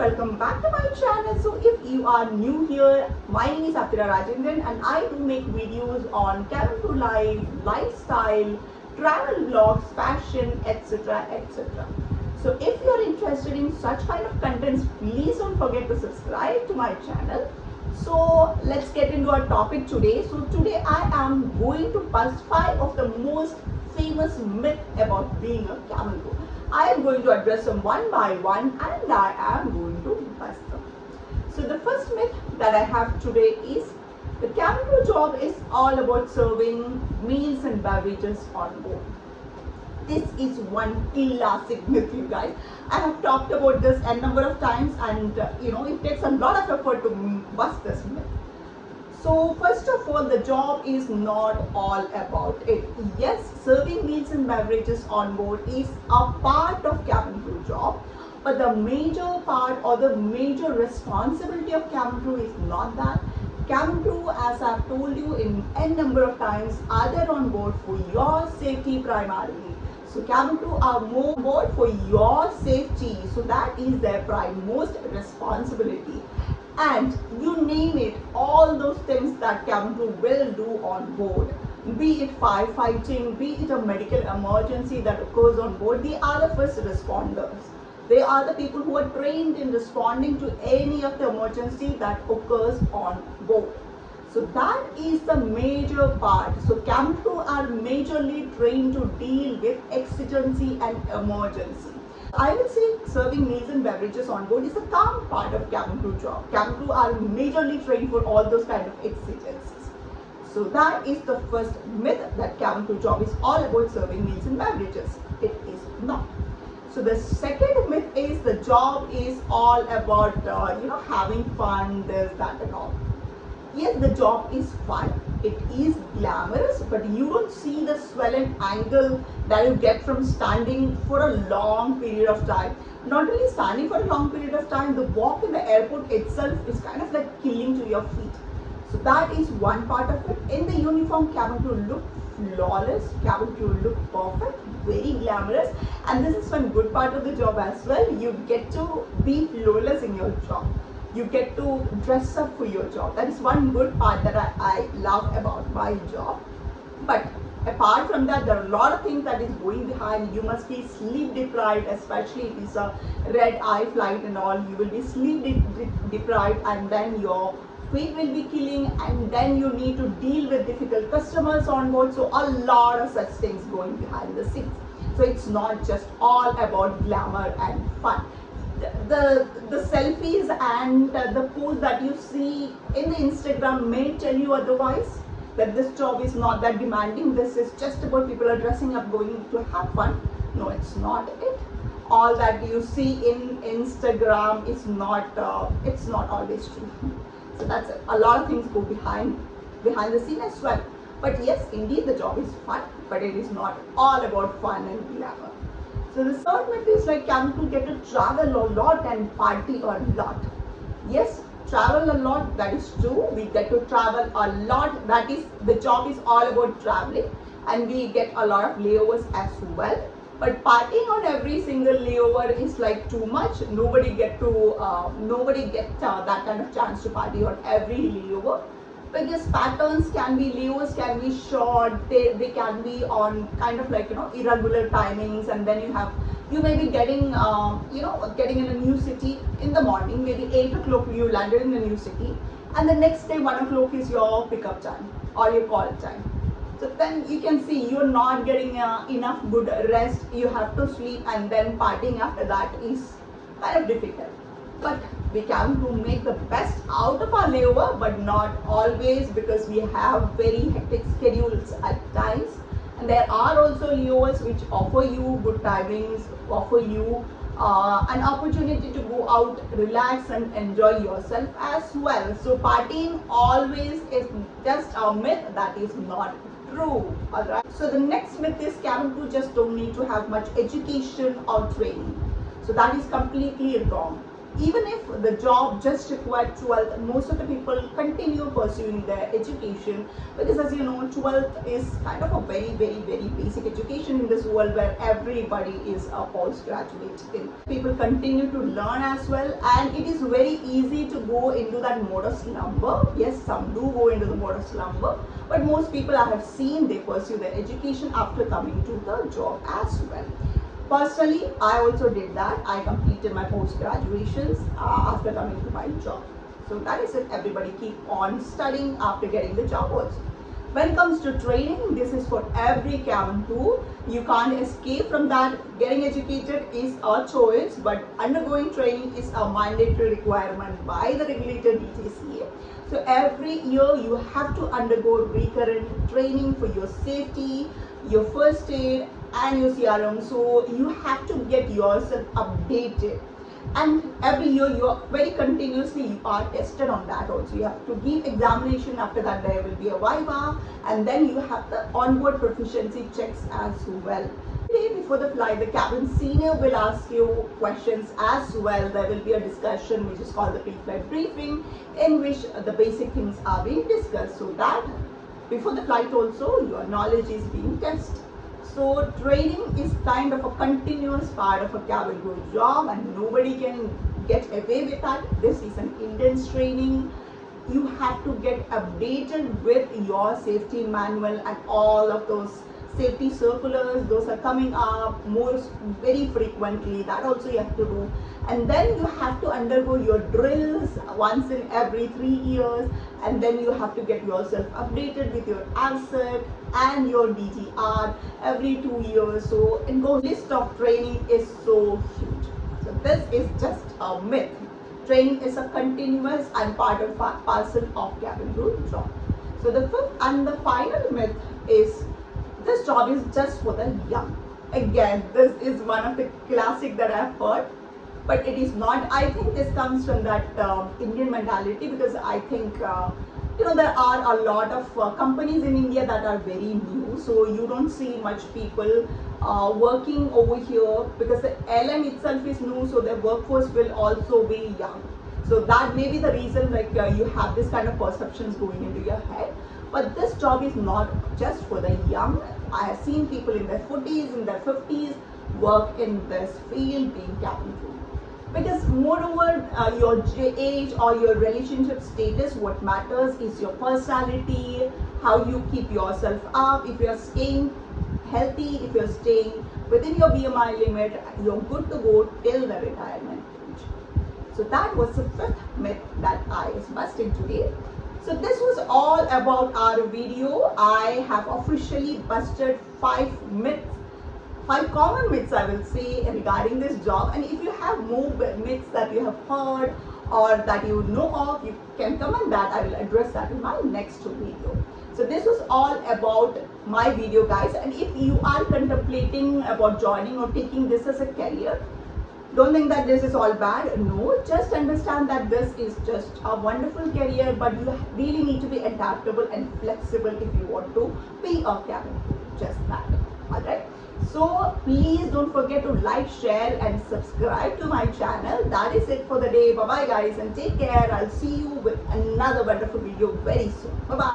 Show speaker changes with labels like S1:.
S1: welcome back to my channel. So if you are new here, my name is Apira Rajendran and I do make videos on cabin crew life, lifestyle, travel vlogs, fashion, etc, etc. So if you are interested in such kind of contents, please don't forget to subscribe to my channel. So let's get into our topic today. So today I am going to bust 5 of the most famous myths about being a cabin crew. I am going to address them one by one and I am going to bust them. So the first myth that I have today is the cabin crew job is all about serving meals and beverages on board. This is one classic myth, you guys. I have talked about this a number of times and it takes a lot of effort to bust this myth. So first of all, the job is not all about it. Yes, serving meals and beverages on board is a part of cabin crew job, but the major part or the major responsibility of cabin crew is not that. Cabin crew, as I've told you in n number of times, are there on board for your safety primarily. So cabin crew are more on board for your safety. So that is their most responsibility. And you name it, all those things that cabin crew will do on board, be it firefighting, be it a medical emergency that occurs on board, they are the first responders. They are the people who are trained in responding to any of the emergency that occurs on board. So that is the major part. So cabin crew are majorly trained to deal with exigency and emergency. I would say serving meals and beverages on board is a calm part of cabin crew job. Cabin crew are majorly trained for all those kind of exigencies. So that is the first myth, that cabin crew job is all about serving meals and beverages. It is not. So the second myth is the job is all about having fun, this, that and all. Yes, the job is fun, it is glamorous, but you don't see the swell and angle that you get from standing for a long period of time. Not only standing for a long period of time, the walk in the airport itself is kind of like killing to your feet. So that is one part of it. In the uniform, cabin crew look flawless, cabin crew look perfect, very glamorous, and this is one good part of the job as well. You get to be flawless in your job. You get to dress up for your job. That is one good part that I love about my job. But apart from that, there are a lot of things that is going behind. You must be sleep deprived, especially if it's a red-eye flight and all. You will be sleep deprived, and then your feet will be killing, and then you need to deal with difficult customers on board. So a lot of such things going behind the scenes. So it's not just all about glamour and fun. The selfies and the posts that you see in the Instagram may tell you otherwise, that this job is not that demanding. This is just about people are dressing up, going to have fun. No, it's not it. All that you see in Instagram is not it's not always true. So that's it. A lot of things go behind the scene as well. But yes, indeed the job is fun, but it is not all about fun and glamour. So the third myth is like cabin crew get to travel a lot and party a lot. Yes, travel a lot, that is true. We get to travel a lot. That is, the job is all about traveling, and we get a lot of layovers as well. But partying on every single layover is like too much. Nobody get that kind of chance to party on every layover. Because patterns can be, layovers can be short, they can be on kind of like irregular timings, and then you may be getting getting in a new city in the morning, maybe 8 o'clock you landed in a new city, and the next day 1 o'clock is your pickup time or your call time. So then you can see you're not getting enough good rest, you have to sleep, and then partying after that is kind of difficult. But we can make the best out of our layover, but not always, because we have very hectic schedules at times. And there are also layovers which offer you good timings, offer you an opportunity to go out, relax and enjoy yourself as well. So partying always is just a myth that is not true. Alright. So the next myth is cabin crew just don't need to have much education or training. So that is completely wrong. Even if the job just required 12th, most of the people continue pursuing their education, because as you know, 12th is kind of a very basic education in this world where everybody is a postgraduate in. People continue to learn as well, and it is very easy to go into that mode of slumber. Yes, some do go into the mode of slumber, but most people I have seen, they pursue their education after coming to the job as well. Personally, I also did that. I completed my post-graduations after coming to my job. So that is it. Everybody keep on studying after getting the job also. When it comes to training, this is for every cabin crew. You can't escape from that. Getting educated is a choice, but undergoing training is a mandatory requirement by the regulator DGCA. So every year you have to undergo recurrent training for your safety, your first aid, and your CRM. So you have to get yourself updated, and every year you are very continuously you are tested on that also. You have to give examination. After that there will be a viva, and then you have the onboard proficiency checks as well. Before the flight, the cabin senior will ask you questions as well. There will be a discussion which is called the pre-flight briefing, in which the basic things are being discussed, so that before the flight also your knowledge is being tested. So training is kind of a continuous part of a cabin crew job, and nobody can get away with that. This is an intense training. You have to get updated with your safety manual and all of those safety circulars. Those are coming up very frequently. That also you have to do. And then you have to undergo your drills once in every 3 years, and then you have to get yourself updated with your ASIC and your DTR every 2 years. So the list of training is so huge. So this is just a myth. Training is a continuous and part and parcel of cabin crew job. So the fifth and the final myth is this job is just for the young. Again, this is one of the classic that I've heard, but it is not. I think this comes from that Indian mentality, because I think there are a lot of companies in India that are very new, so you don't see much people working over here, because the airline itself is new, so the workforce will also be young. So that may be the reason you have this kind of perceptions going into your head. But this job is not just for the young. I have seen people in their 40s, in their 50s work in this field being cabin crew. Because moreover, your age or your relationship status, what matters is your personality, how you keep yourself up. If you are staying healthy, if you are staying within your BMI limit, you're good to go till the retirement age. So that was the fifth myth that I was busting today. So this was all about our video. I have officially busted 5 myths, 5 common myths I will say regarding this job. And if you have more myths that you have heard or that you know of, you can comment that. I will address that in my next video. So this was all about my video, guys. And if you are contemplating about joining or taking this as a career, don't think that this is all bad. No, just understand that this is just a wonderful career, but you really need to be adaptable and flexible if you want to be a cabin crew. Just that. Alright. So please don't forget to like, share and subscribe to my channel. That is it for the day. Bye bye guys, and take care. I'll see you with another wonderful video very soon. Bye bye.